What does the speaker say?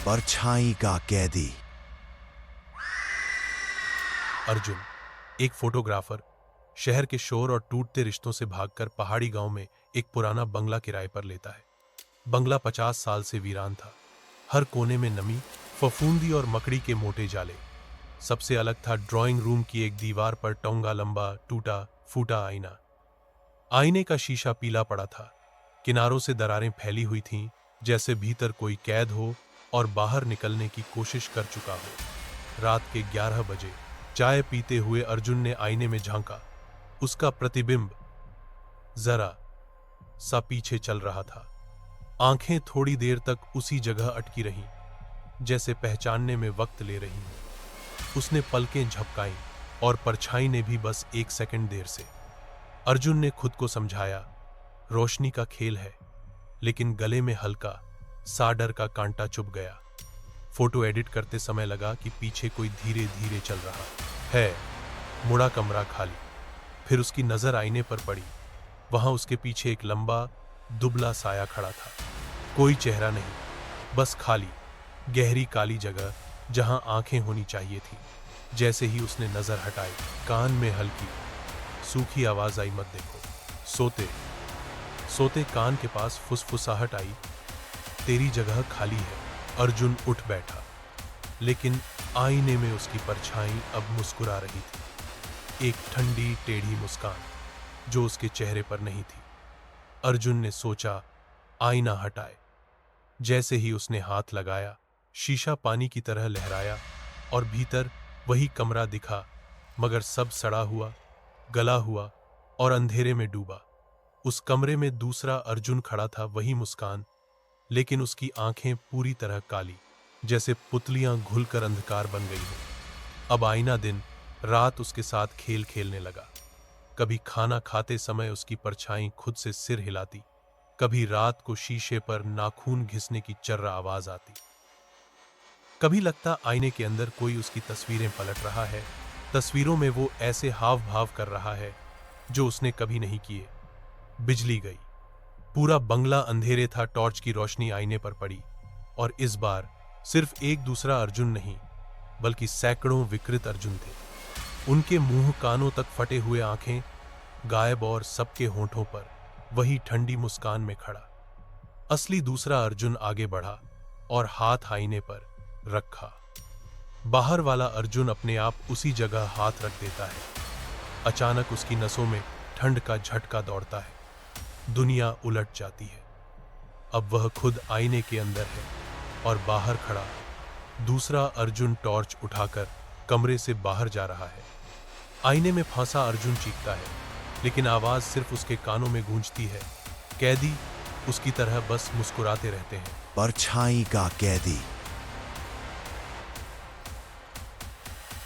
परछाई का कैदी। अर्जुन, एक फोटोग्राफर, शहर के शोर और टूटते रिश्तों से भागकर पहाड़ी गांव में एक पुराना बंगला किराए पर लेता है। बंगला 50 साल से वीरान था। हर कोने में नमी, फफूंदी और मकड़ी के मोटे जाले। सबसे अलग था ड्राइंग रूम की एक दीवार पर टोंगा लंबा टूटा फूटा आईना। आईने का शीशा पीला पड़ा था, किनारों से दरारें फैली हुई थीं, जैसे भीतर कोई कैद हो और बाहर निकलने की कोशिश कर चुका हो। रात के 11 बजे चाय पीते हुए अर्जुन ने आईने में झांका। उसका प्रतिबिंब जरा सा पीछे चल रहा था। आंखें थोड़ी देर तक उसी जगह अटकी रहीं, जैसे पहचानने में वक्त ले रही हूं। उसने पलकें झपकाईं और परछाई ने भी बस 1 सेकंड देर से। अर्जुन ने खुद को समझाया, रोशनी का खेल है, लेकिन गले में हल्का सा डर का कांटा चुभ गया। फोटो एडिट करते समय लगा कि पीछे कोई धीरे धीरे चल रहा है। मुड़ा कमरा खाली। फिर उसकी नजर आईने पर पड़ी। वहां उसके पीछे एक लंबा दुबला साया खड़ा था। कोई चेहरा नहीं, बस खाली गहरी काली जगह जहां आंखें होनी चाहिए थी। जैसे ही उसने नजर हटाई, कान में हल्की सूखी आवाज आई, मत देखो। सोते सोते कान के पास फुसफुसाहट आई, तेरी जगह खाली है। अर्जुन उठ बैठा, लेकिन आईने में उसकी परछाई अब मुस्कुरा रही थी, एक ठंडी टेढ़ी मुस्कान जो उसके चेहरे पर नहीं थी। अर्जुन ने सोचा, आईना हटाए। जैसे ही उसने हाथ लगाया, शीशा पानी की तरह लहराया और भीतर वही कमरा दिखा, मगर सब सड़ा हुआ, गला हुआ और अंधेरे में डूबा। उस कमरे में दूसरा अर्जुन खड़ा था, वही मुस्कान, लेकिन उसकी आंखें पूरी तरह काली, जैसे पुतलियां घुलकर अंधकार बन गई हो। अब आईना दिन रात उसके साथ खेल खेलने लगा। कभी खाना खाते समय उसकी परछाई खुद से सिर हिलाती, कभी रात को शीशे पर नाखून घिसने की चर्रा आवाज आती। कभी लगता आईने के अंदर कोई उसकी तस्वीरें पलट रहा है। तस्वीरों में वो ऐसे हाव भाव कर रहा है जो उसने कभी नहीं किए। बिजली गई। पूरा बंगला अंधेरे था। टॉर्च की रोशनी आईने पर पड़ी और इस बार सिर्फ एक दूसरा अर्जुन नहीं, बल्कि सैकड़ों विकृत अर्जुन थे। उनके मुंह कानों तक फटे हुए, आंखें गायब और सबके होंठों पर वही ठंडी मुस्कान में खड़ा। असली दूसरा अर्जुन आगे बढ़ा और हाथ आईने पर रखा। बाहर वाला अर्जुन अपने आप उसी जगह हाथ रख देता है। अचानक उसकी नसों में ठंड का झटका दौड़ता है। दुनिया उलट जाती है। अब वह खुद आईने के अंदर है और बाहर खड़ा दूसरा अर्जुन टॉर्च उठाकर कमरे से बाहर जा रहा है। आईने में फंसा अर्जुन चीखता है, लेकिन आवाज सिर्फ उसके कानों में गूंजती है। कैदी उसकी तरह बस मुस्कुराते रहते हैं। परछाई का कैदी।